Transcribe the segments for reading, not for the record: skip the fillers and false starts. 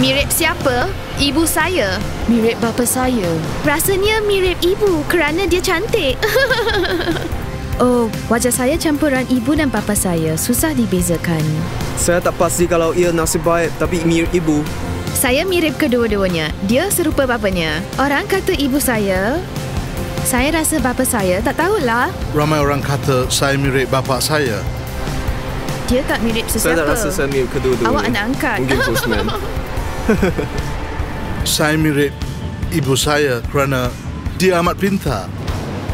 Mirip siapa? Ibu saya. Mirip bapa saya. Rasanya mirip ibu kerana dia cantik. Oh, wajah saya campuran ibu dan bapa saya. Susah dibezakan. Saya tak pasti kalau ia nasib baik tapi mirip ibu. Saya mirip kedua-duanya. Dia serupa bapanya. Orang kata ibu saya. Saya rasa bapa saya. Tak tahulah. Ramai orang kata saya mirip bapa saya. Dia tak mirip sesiapa. Saya tak rasa saya mirip kedua-duanya. Awak anak angkat. Mungkin postman. Saya mirip ibu saya kerana dia amat pintar.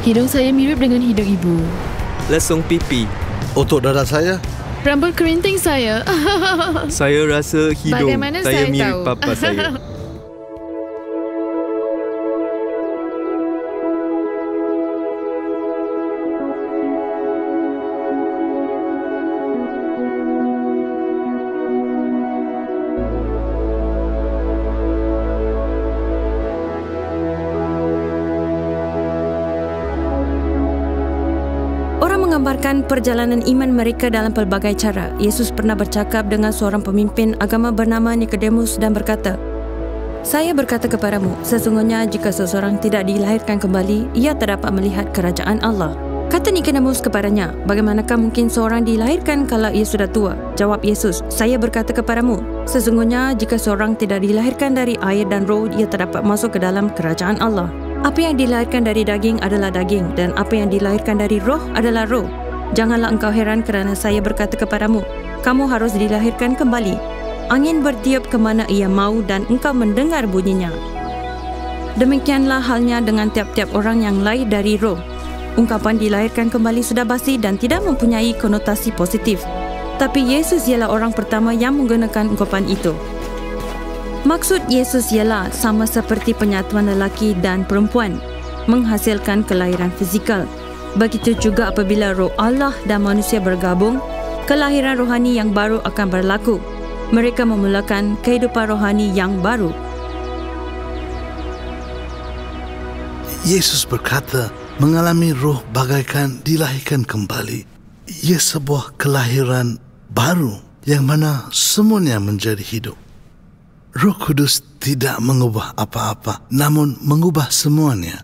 Hidung saya mirip dengan hidung ibu. Lesung pipi. Otot dada saya. Rambut kerinting saya. Saya rasa hidung Bagaimana saya saya mirip tahu? bapa saya. Menggambarkan perjalanan iman mereka dalam pelbagai cara. Yesus pernah bercakap dengan seorang pemimpin agama bernama Nikodemus dan berkata, "Saya berkata kepadamu, sesungguhnya jika seseorang tidak dilahirkan kembali, ia tak dapat melihat kerajaan Allah." Kata Nikodemus kepadanya, "Bagaimanakah mungkin seorang dilahirkan kalau ia sudah tua?" Jawab Yesus, "Saya berkata kepadamu, sesungguhnya jika seorang tidak dilahirkan dari air dan roh, ia tak dapat masuk ke dalam kerajaan Allah. Apa yang dilahirkan dari daging adalah daging, dan apa yang dilahirkan dari roh adalah roh. Janganlah engkau heran kerana saya berkata kepadamu, kamu harus dilahirkan kembali. Angin bertiup ke mana ia mau dan engkau mendengar bunyinya. Demikianlah halnya dengan tiap-tiap orang yang lahir dari roh. Ungkapan dilahirkan kembali sudah basi dan tidak mempunyai konotasi positif. Tapi Yesus ialah orang pertama yang menggunakan ungkapan itu. Maksud Yesus ialah sama seperti penyatuan lelaki dan perempuan, menghasilkan kelahiran fizikal. Begitu juga apabila roh Allah dan manusia bergabung, kelahiran rohani yang baru akan berlaku. Mereka memulakan kehidupan rohani yang baru. Yesus berkata, mengalami roh bagaikan dilahirkan kembali. Ia sebuah kelahiran baru yang mana semuanya menjadi hidup. Roh Kudus tidak mengubah apa-apa, namun mengubah semuanya.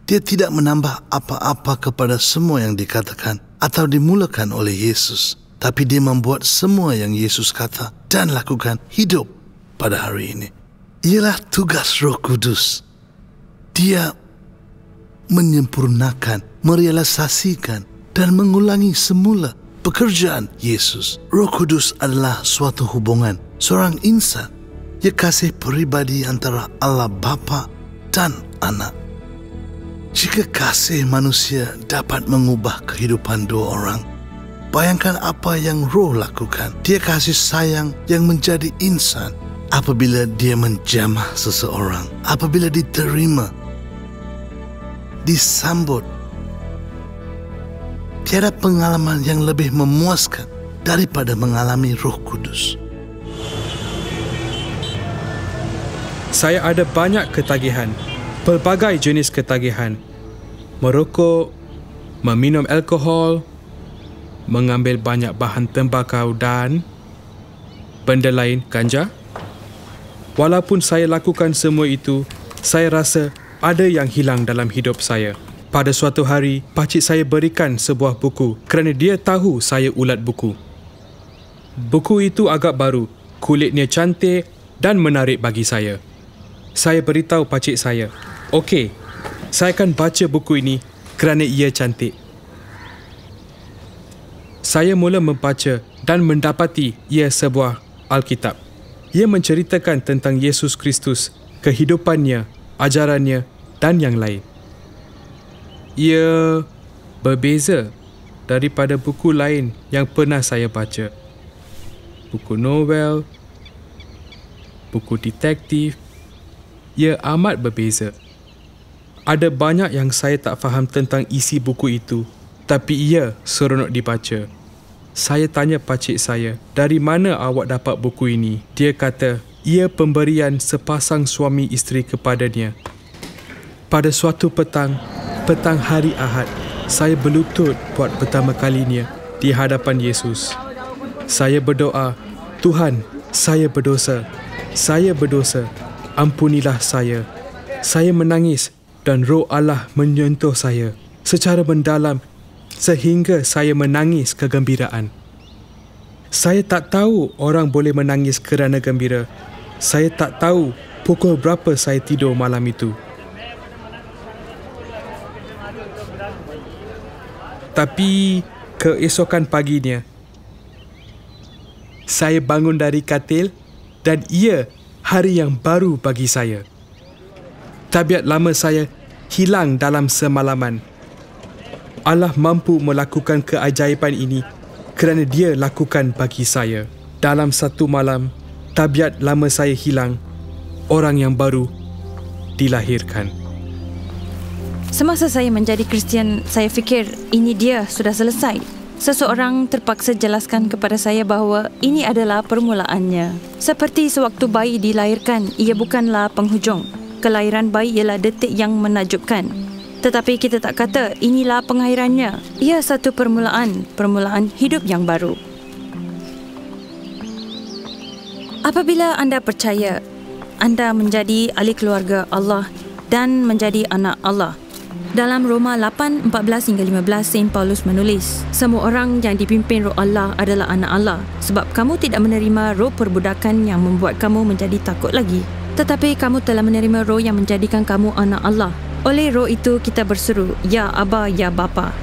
Dia tidak menambah apa-apa kepada semua yang dikatakan atau dimulakan oleh Yesus, tapi dia membuat semua yang Yesus kata dan lakukan hidup pada hari ini. Ialah tugas Roh Kudus. Dia menyempurnakan, merealisasikan dan mengulangi semula pekerjaan Yesus. Roh Kudus adalah suatu hubungan seorang insan. Ia kasih peribadi antara Allah Bapa dan Anak. Jika kasih manusia dapat mengubah kehidupan dua orang, bayangkan apa yang Roh lakukan. Dia kasih sayang yang menjadi insan apabila dia menjamah seseorang, apabila diterima, disambut. Tiada pengalaman yang lebih memuaskan daripada mengalami Roh Kudus. Saya ada banyak ketagihan, pelbagai jenis ketagihan. Merokok, meminum alkohol, mengambil banyak bahan tembakau dan benda lain, ganja. Walaupun saya lakukan semua itu, saya rasa ada yang hilang dalam hidup saya. Pada suatu hari, pakcik saya berikan sebuah buku kerana dia tahu saya ulat buku. Buku itu agak baru, kulitnya cantik dan menarik bagi saya. Saya beritahu pakcik saya, "Okey, saya akan baca buku ini kerana ia cantik." Saya mula membaca dan mendapati ia sebuah Alkitab. Ia menceritakan tentang Yesus Kristus, kehidupannya, ajarannya dan yang lain. Ia berbeza daripada buku lain yang pernah saya baca. Buku novel, buku detektif, ia amat berbeza. Ada banyak yang saya tak faham tentang isi buku itu, tapi ia seronok dibaca. Saya tanya pakcik saya, "Dari mana awak dapat buku ini?" Dia kata, ia pemberian sepasang suami isteri kepadanya. Pada suatu petang hari Ahad, saya berlutut buat pertama kalinya di hadapan Yesus. Saya berdoa, "Tuhan, saya berdosa. saya berdosa, ampunilah saya. Saya menangis dan Roh Allah menyentuh saya secara mendalam sehingga saya menangis kegembiraan. Saya tak tahu orang boleh menangis kerana gembira. Saya tak tahu pukul berapa saya tidur malam itu. Tapi keesokan paginya, saya bangun dari katil dan ia hari yang baru bagi saya. Tabiat lama saya hilang dalam semalaman. Allah mampu melakukan keajaiban ini kerana Dia lakukan bagi saya. Dalam satu malam, tabiat lama saya hilang, orang yang baru dilahirkan. Semasa saya menjadi Kristian, saya fikir ini dia sudah selesai. Seseorang terpaksa jelaskan kepada saya bahawa ini adalah permulaannya. Seperti sewaktu bayi dilahirkan, ia bukanlah penghujung. Kelahiran bayi ialah detik yang menakjubkan. Tetapi kita tak kata inilah pengakhirannya. Ia satu permulaan hidup yang baru. Apabila anda percaya, anda menjadi ahli keluarga Allah dan menjadi anak Allah. Dalam Roma 8:14 hingga 15, Saint Paulus menulis, semua orang yang dipimpin Roh Allah adalah anak Allah, sebab kamu tidak menerima roh perbudakan yang membuat kamu menjadi takut lagi. Tetapi kamu telah menerima roh yang menjadikan kamu anak Allah. Oleh roh itu kita berseru, Ya Aba, Ya Bapa.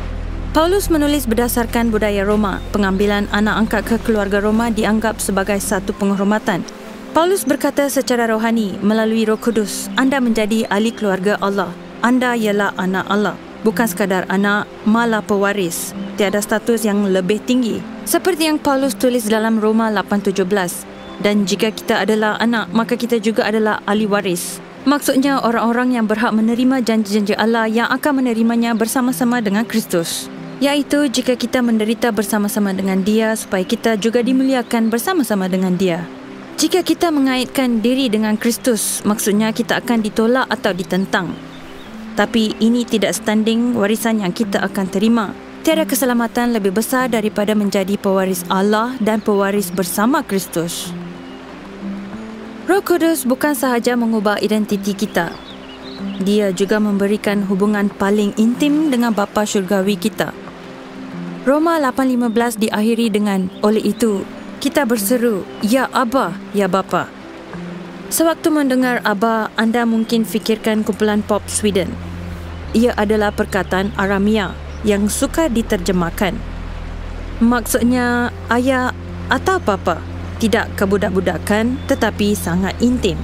Paulus menulis berdasarkan budaya Roma. Pengambilan anak angkat ke keluarga Roma dianggap sebagai satu penghormatan. Paulus berkata secara rohani, melalui Roh Kudus, anda menjadi ahli keluarga Allah. Anda ialah anak Allah, bukan sekadar anak, malah pewaris. Tiada status yang lebih tinggi. Seperti yang Paulus tulis dalam Roma 8:17. Dan jika kita adalah anak, maka kita juga adalah ahli waris. Maksudnya orang-orang yang berhak menerima janji-janji Allah yang akan menerimanya bersama-sama dengan Kristus. Iaitu jika kita menderita bersama-sama dengan Dia supaya kita juga dimuliakan bersama-sama dengan Dia. Jika kita mengaitkan diri dengan Kristus, maksudnya kita akan ditolak atau ditentang. Tapi ini tidak standing warisan yang kita akan terima. Tiada keselamatan lebih besar daripada menjadi pewaris Allah dan pewaris bersama Kristus. Roh Kudus bukan sahaja mengubah identiti kita. Dia juga memberikan hubungan paling intim dengan Bapa Syurgawi kita. Roma 8:15 diakhiri dengan, oleh itu, kita berseru, Ya Aba, Ya Bapa. Sewaktu mendengar Aba, anda mungkin fikirkan kumpulan pop Sweden. Ia adalah perkataan Aramia yang sukar diterjemahkan. Maksudnya ayah atau bapa. Tidak kebudak-budakan tetapi sangat intim.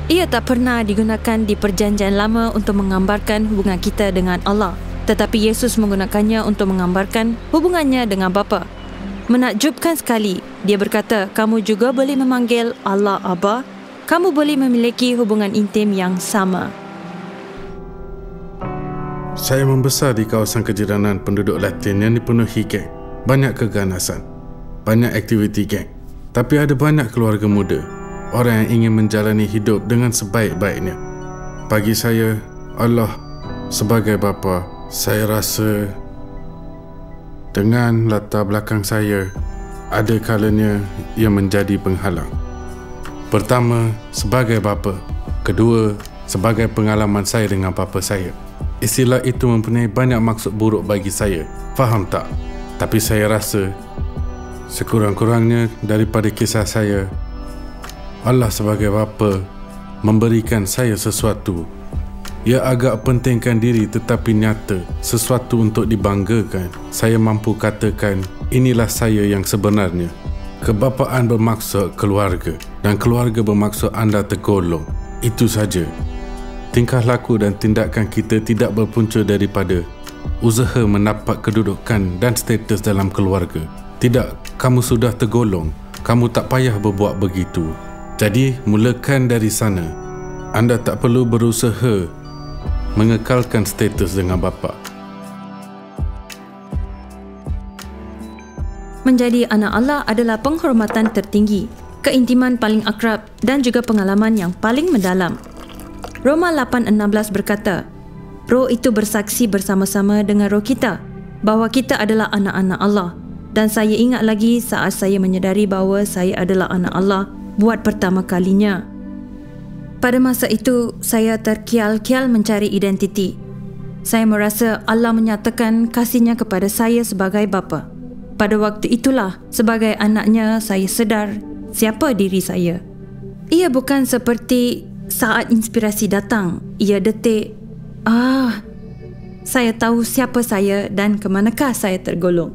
Ia tak pernah digunakan di Perjanjian Lama untuk menggambarkan hubungan kita dengan Allah, tetapi Yesus menggunakannya untuk menggambarkan hubungannya dengan Bapa. Menakjubkan sekali, dia berkata, kamu juga boleh memanggil Allah Aba. Kamu boleh memiliki hubungan intim yang sama. Saya membesar di kawasan kejiranan penduduk Latin yang dipenuhi geng. Banyak keganasan, banyak aktiviti geng. Tapi ada banyak keluarga muda, orang yang ingin menjalani hidup dengan sebaik-baiknya. Bagi saya, Allah sebagai bapa, saya rasa dengan latar belakang saya, ada kalanya ia menjadi penghalang. Pertama, sebagai bapa. Kedua, sebagai pengalaman saya dengan bapa saya. Istilah itu mempunyai banyak maksud buruk bagi saya. Faham tak? Tapi saya rasa, sekurang-kurangnya daripada kisah saya, Allah sebagai bapa memberikan saya sesuatu. Ia agak pentingkan diri tetapi nyata, sesuatu untuk dibanggakan. Saya mampu katakan, inilah saya yang sebenarnya. Kebapaan bermaksud keluarga dan keluarga bermaksud anda tergolong. Itu saja. Tingkah laku dan tindakan kita tidak berpunca daripada usaha mendapat kedudukan dan status dalam keluarga. Tidak, kamu sudah tergolong. Kamu tak payah berbuat begitu. Jadi, mulakan dari sana. Anda tak perlu berusaha mengekalkan status dengan bapa. Menjadi anak Allah adalah penghormatan tertinggi, keintiman paling akrab dan juga pengalaman yang paling mendalam. Roma 8:16 berkata, Roh itu bersaksi bersama-sama dengan roh kita bahawa kita adalah anak-anak Allah. Dan saya ingat lagi saat saya menyedari bahawa saya adalah anak Allah, buat pertama kalinya. Pada masa itu, saya terkial-kial mencari identiti. Saya merasa Allah menyatakan kasih-Nya kepada saya sebagai bapa. Pada waktu itulah, sebagai anaknya, saya sedar siapa diri saya. Ia bukan seperti saat inspirasi datang. Ia detik, saya tahu siapa saya dan ke manakah saya tergolong.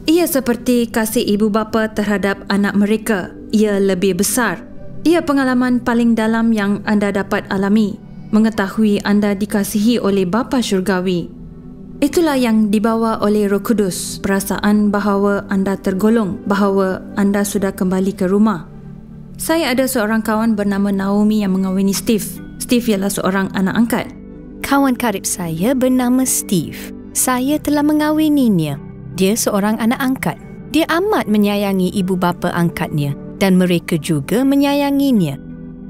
Ia seperti kasih ibu bapa terhadap anak mereka. Ia lebih besar. Ia pengalaman paling dalam yang anda dapat alami, mengetahui anda dikasihi oleh Bapa Syurgawi. Itulah yang dibawa oleh Roh Kudus, perasaan bahawa anda tergolong, bahawa anda sudah kembali ke rumah. Saya ada seorang kawan bernama Naomi yang mengawini Steve. Steve ialah seorang anak angkat. Kawan karib saya bernama Steve. Saya telah mengawininya. Dia seorang anak angkat. Dia amat menyayangi ibu bapa angkatnya dan mereka juga menyayanginya.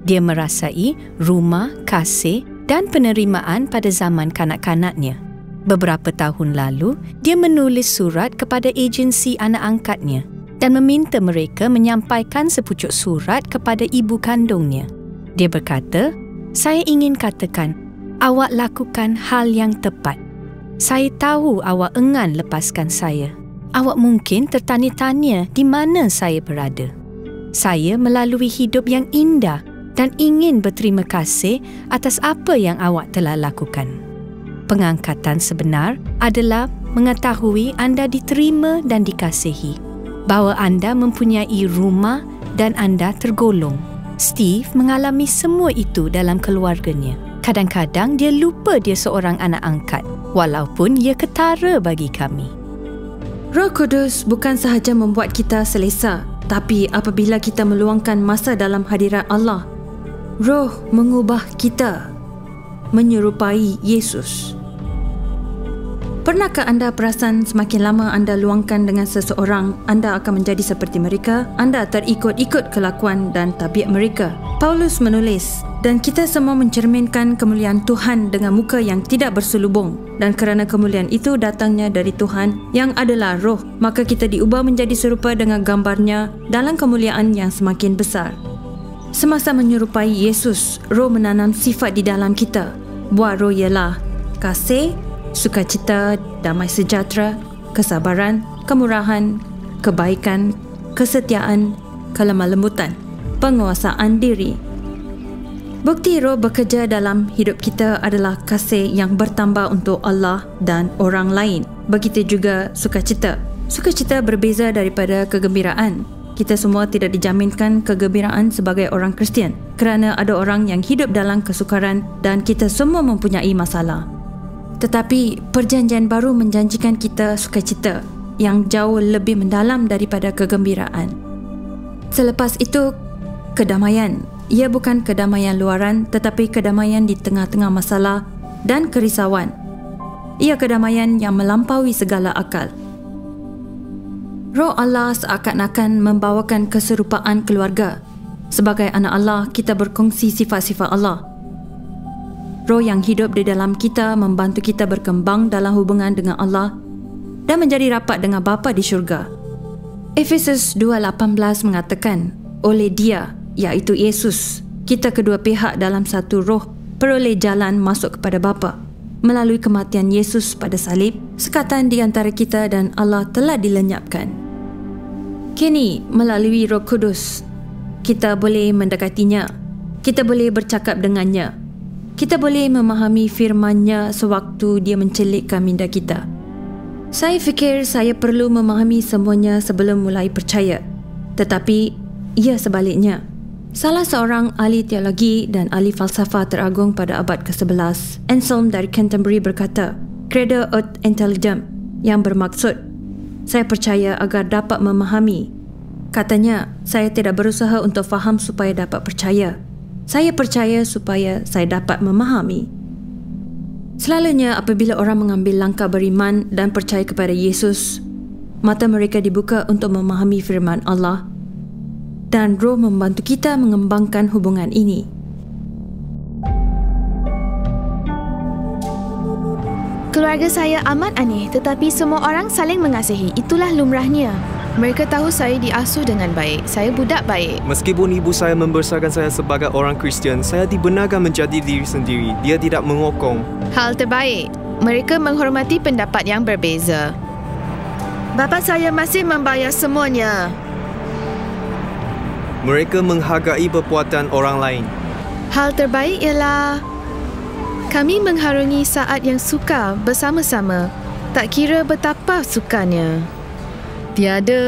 Dia merasai rumah, kasih dan penerimaan pada zaman kanak-kanaknya. Beberapa tahun lalu, dia menulis surat kepada agensi anak angkatnya dan meminta mereka menyampaikan sepucuk surat kepada ibu kandungnya. Dia berkata, "Saya ingin katakan, awak lakukan hal yang tepat. Saya tahu awak enggan lepaskan saya. Awak mungkin tertanya-tanya di mana saya berada. Saya melalui hidup yang indah dan ingin berterima kasih atas apa yang awak telah lakukan. Pengangkatan sebenar adalah mengetahui anda diterima dan dikasihi, bahawa anda mempunyai rumah dan anda tergolong." Steve mengalami semua itu dalam keluarganya. Kadang-kadang dia lupa dia seorang anak angkat, walaupun ia ketara bagi kami. Roh Kudus bukan sahaja membuat kita selesa, tapi apabila kita meluangkan masa dalam hadirat Allah, Roh mengubah kita menyerupai Yesus. Pernahkah anda perasan semakin lama anda luangkan dengan seseorang, anda akan menjadi seperti mereka? Anda terikut-ikut kelakuan dan tabiat mereka. Paulus menulis, dan kita semua mencerminkan kemuliaan Tuhan dengan muka yang tidak berselubung. Dan kerana kemuliaan itu datangnya dari Tuhan yang adalah Roh, maka kita diubah menjadi serupa dengan gambarnya dalam kemuliaan yang semakin besar. Semasa menyerupai Yesus, Roh menanam sifat di dalam kita. Buah Roh ialah kasih, sukacita, damai sejahtera, kesabaran, kemurahan, kebaikan, kesetiaan, kelemah lembutan, penguasaan diri. Bukti Roh bekerja dalam hidup kita adalah kasih yang bertambah untuk Allah dan orang lain. Begitu juga sukacita. Sukacita berbeza daripada kegembiraan. Kita semua tidak dijaminkan kegembiraan sebagai orang Kristian kerana ada orang yang hidup dalam kesukaran dan kita semua mempunyai masalah. Tetapi perjanjian baru menjanjikan kita sukacita yang jauh lebih mendalam daripada kegembiraan. Selepas itu, kedamaian. Ia bukan kedamaian luaran tetapi kedamaian di tengah-tengah masalah dan kerisauan. Ia kedamaian yang melampaui segala akal. Roh Allah seakan-akan membawakan keserupaan keluarga. Sebagai anak Allah, kita berkongsi sifat-sifat Allah. Roh yang hidup di dalam kita membantu kita berkembang dalam hubungan dengan Allah dan menjadi rapat dengan Bapa di syurga. Efesus 2:18 mengatakan, oleh Dia, iaitu Yesus, kita kedua pihak dalam satu roh peroleh jalan masuk kepada Bapa. Melalui kematian Yesus pada salib, sekatan di antara kita dan Allah telah dilenyapkan. Kini, melalui Roh Kudus, kita boleh mendekatinya, kita boleh bercakap dengannya, kita boleh memahami firman-Nya sewaktu Dia mencelikkan minda kita. Saya fikir saya perlu memahami semuanya sebelum mulai percaya, tetapi ia sebaliknya. Salah seorang ahli teologi dan ahli falsafah teragung pada abad ke-11, Anselm dari Canterbury berkata, "Credo ut intelligam," yang bermaksud, saya percaya agar dapat memahami. Katanya, saya tidak berusaha untuk faham supaya dapat percaya. Saya percaya supaya saya dapat memahami. Selalunya apabila orang mengambil langkah beriman dan percaya kepada Yesus, mata mereka dibuka untuk memahami firman Allah dan Roh membantu kita mengembangkan hubungan ini. Keluarga saya amat aneh tetapi semua orang saling mengasihi. Itulah lumrahnya. Mereka tahu saya diasuh dengan baik. Saya budak baik. Meskipun ibu saya membesarkan saya sebagai orang Kristian, saya dibenarkan menjadi diri sendiri. Dia tidak mengokong. Hal terbaik. Mereka menghormati pendapat yang berbeza. Bapa saya masih membayar semuanya. Mereka menghargai perbuatan orang lain. Hal terbaik ialah kami mengharungi saat yang sukar bersama-sama. Tak kira betapa sukanya. Tiada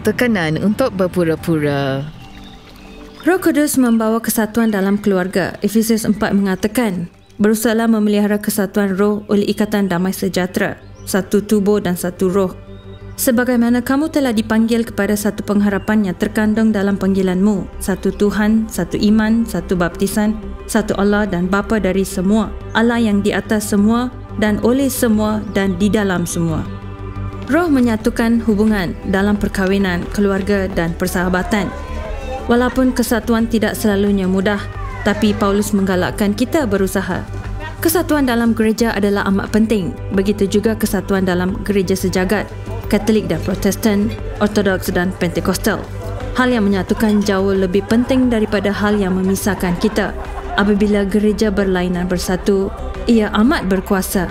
tekanan untuk berpura-pura. Roh Kudus membawa kesatuan dalam keluarga. Efesus 4 mengatakan, berusahalah memelihara kesatuan roh oleh ikatan damai sejahtera, satu tubuh dan satu roh. Sebagaimana kamu telah dipanggil kepada satu pengharapan yang terkandung dalam panggilanmu, satu Tuhan, satu iman, satu baptisan, satu Allah dan Bapa dari semua, Allah yang di atas semua dan oleh semua dan di dalam semua. Roh menyatukan hubungan dalam perkahwinan, keluarga dan persahabatan. Walaupun kesatuan tidak selalunya mudah, tapi Paulus menggalakkan kita berusaha. Kesatuan dalam gereja adalah amat penting, begitu juga kesatuan dalam gereja sejagat, Katolik dan Protestan, Ortodoks dan Pentekostal. Hal yang menyatukan jauh lebih penting daripada hal yang memisahkan kita. Apabila gereja berlainan bersatu, ia amat berkuasa.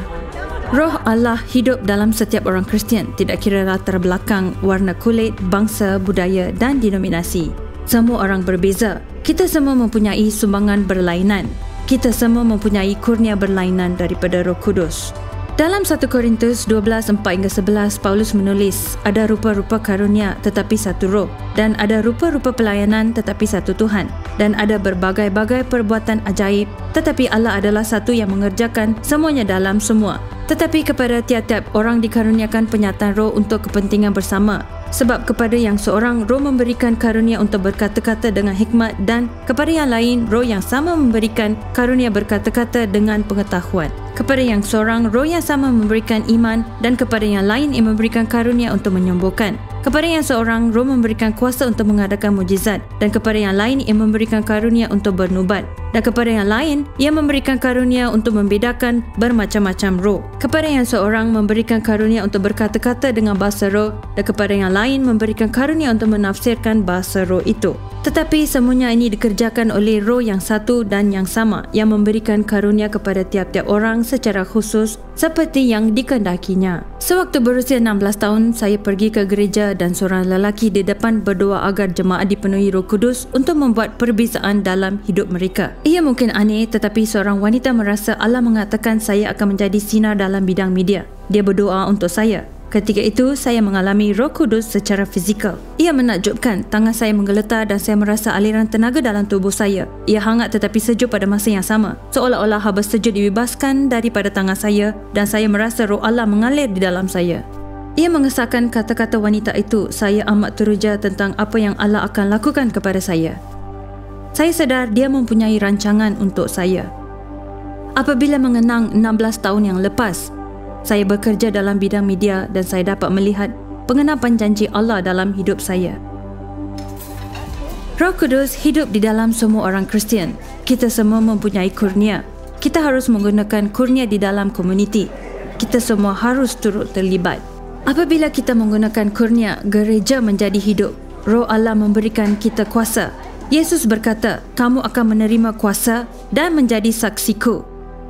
Roh Allah hidup dalam setiap orang Kristian, tidak kira latar belakang, warna kulit, bangsa, budaya dan denominasi. Semua orang berbeza. Kita semua mempunyai sumbangan berlainan. Kita semua mempunyai kurnia berlainan daripada Roh Kudus. Dalam 1 Korintus 12:4-11, Paulus menulis, ada rupa-rupa karunia tetapi satu roh, dan ada rupa-rupa pelayanan tetapi satu Tuhan, dan ada berbagai-bagai perbuatan ajaib, tetapi Allah adalah satu yang mengerjakan semuanya dalam semua. Tetapi kepada tiap-tiap orang dikaruniakan penyataan roh untuk kepentingan bersama. Sebab kepada yang seorang roh memberikan karunia untuk berkata-kata dengan hikmat, dan kepada yang lain roh yang sama memberikan karunia berkata-kata dengan pengetahuan. Kepada yang seorang roh yang sama memberikan iman, dan kepada yang lain ia memberikan karunia untuk menyembuhkan. Kepada yang seorang roh memberikan kuasa untuk mengadakan mukjizat, dan kepada yang lain ia memberikan karunia untuk bernubat. Dan kepada yang lain ia memberikan karunia untuk membedakan bermacam-macam roh. Kepada yang seorang memberikan karunia untuk berkata-kata dengan bahasa roh, dan kepada yang lain memberikan karunia untuk menafsirkan bahasa roh itu. Tetapi semuanya ini dikerjakan oleh roh yang satu dan yang sama, yang memberikan karunia kepada tiap-tiap orang secara khusus seperti yang dikehendakinya. Sewaktu berusia 16 tahun, saya pergi ke gereja dan seorang lelaki di depan berdoa agar jemaat dipenuhi Roh Kudus untuk membuat perbezaan dalam hidup mereka. Ia mungkin aneh, tetapi seorang wanita merasa Allah mengatakan saya akan menjadi sinar dalam bidang media. Dia berdoa untuk saya. Ketika itu, saya mengalami Roh Kudus secara fizikal. Ia menakjubkan, tangan saya menggeletar dan saya merasa aliran tenaga dalam tubuh saya. Ia hangat tetapi sejuk pada masa yang sama. Seolah-olah haba sejuk dibebaskan daripada tangan saya dan saya merasa Roh Allah mengalir di dalam saya. Ia mengesahkan kata-kata wanita itu. Saya amat teruja tentang apa yang Allah akan lakukan kepada saya. Saya sedar dia mempunyai rancangan untuk saya. Apabila mengenang 16 tahun yang lepas, saya bekerja dalam bidang media dan saya dapat melihat pengenapan janji Allah dalam hidup saya. Roh Kudus hidup di dalam semua orang Kristian. Kita semua mempunyai kurnia. Kita harus menggunakan kurnia di dalam komuniti. Kita semua harus turut terlibat. Apabila kita menggunakan kurnia, gereja menjadi hidup. Roh Allah memberikan kita kuasa. Yesus berkata, kamu akan menerima kuasa dan menjadi saksiku.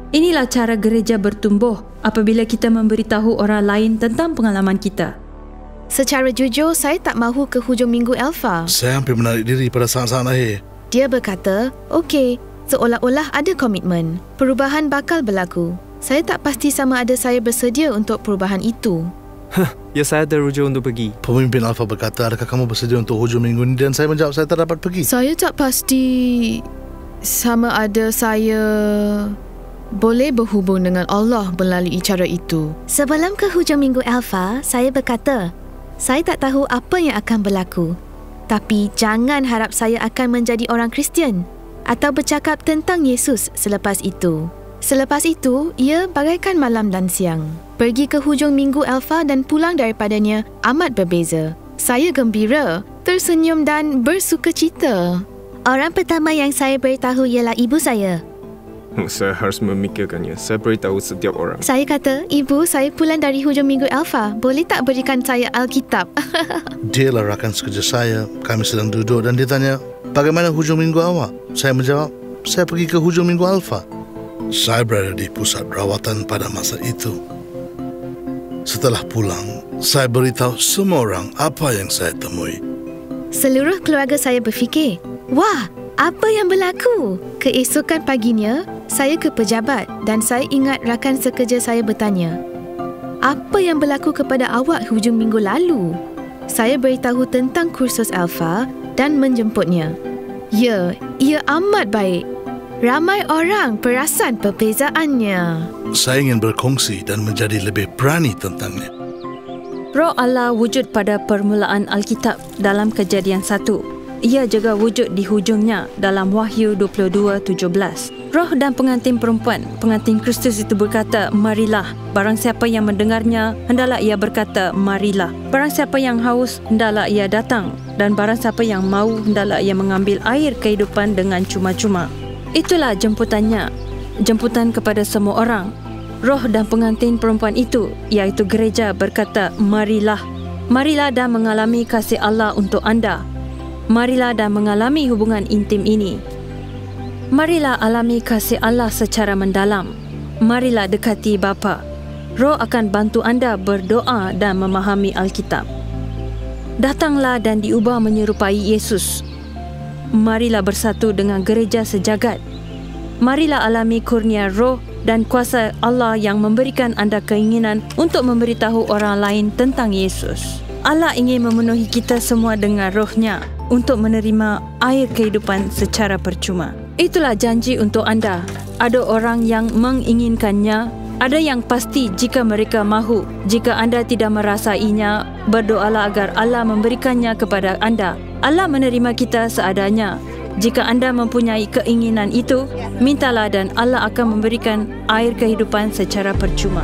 Inilah cara gereja bertumbuh apabila kita memberitahu orang lain tentang pengalaman kita. Secara jujur, saya tak mahu ke hujung minggu Alpha. Saya hampir menarik diri pada saat-saat akhir. Dia berkata, okey, seolah-olah ada komitmen. Perubahan bakal berlaku. Saya tak pasti sama ada saya bersedia untuk perubahan itu. Ya, saya teruja untuk pergi. Pemimpin Alpha berkata, adakah kamu bersedia untuk hujung minggu ini? Dan saya menjawab, saya tak dapat pergi. Saya tak pasti sama ada saya boleh berhubung dengan Allah melalui cara itu. Sebelum ke hujung minggu Alpha, saya berkata, saya tak tahu apa yang akan berlaku. Tapi jangan harap saya akan menjadi orang Kristian atau bercakap tentang Yesus selepas itu. Selepas itu, ia bagaikan malam dan siang. Pergi ke hujung minggu Alpha dan pulang daripadanya amat berbeza. Saya gembira, tersenyum dan bersukacita. Orang pertama yang saya beritahu ialah ibu saya. Saya harus memikirkannya. Saya beritahu setiap orang. Saya kata, Ibu, saya pulang dari hujung minggu Alpha. Boleh tak berikan saya Alkitab? Dialah rakan sekerja saya. Kami sedang duduk dan dia tanya, bagaimana hujung minggu awak? Saya menjawab, saya pergi ke hujung minggu Alpha. Saya berada di pusat rawatan pada masa itu. Setelah pulang, saya beritahu semua orang apa yang saya temui. Seluruh keluarga saya berfikir, wah, apa yang berlaku? Keesokan paginya, saya ke pejabat dan saya ingat rakan sekerja saya bertanya, apa yang berlaku kepada awak hujung minggu lalu? Saya beritahu tentang kursus Alpha dan menjemputnya. Ya, ia amat baik. Ramai orang perasan perbezaannya. Saya ingin berkongsi dan menjadi lebih berani tentangnya. Roh Allah wujud pada permulaan Alkitab dalam Kejadian 1. Ia juga wujud di hujungnya dalam Wahyu 22:17. Roh dan pengantin perempuan, pengantin Kristus itu berkata, marilah. Barang siapa yang mendengarnya, hendaklah ia berkata, marilah. Barang siapa yang haus, hendaklah ia datang. Dan barang siapa yang mahu, hendaklah ia mengambil air kehidupan dengan cuma-cuma. Itulah jemputannya, jemputan kepada semua orang. Roh dan pengantin perempuan itu, iaitu gereja, berkata, marilah. Marilah dan mengalami kasih Allah untuk anda. Marilah dan mengalami hubungan intim ini. Marilah alami kasih Allah secara mendalam. Marilah dekati Bapa. Roh akan bantu anda berdoa dan memahami Alkitab. Datanglah dan diubah menyerupai Yesus. Marilah bersatu dengan gereja sejagat. Marilah alami kurnia roh dan kuasa Allah yang memberikan anda keinginan untuk memberitahu orang lain tentang Yesus. Allah ingin memenuhi kita semua dengan rohnya untuk menerima air kehidupan secara percuma. Itulah janji untuk anda. Ada orang yang menginginkannya, ada yang pasti jika mereka mahu. Jika anda tidak merasainya, berdoalah agar Allah memberikannya kepada anda. Allah menerima kita seadanya. Jika anda mempunyai keinginan itu, mintalah dan Allah akan memberikan air kehidupan secara percuma.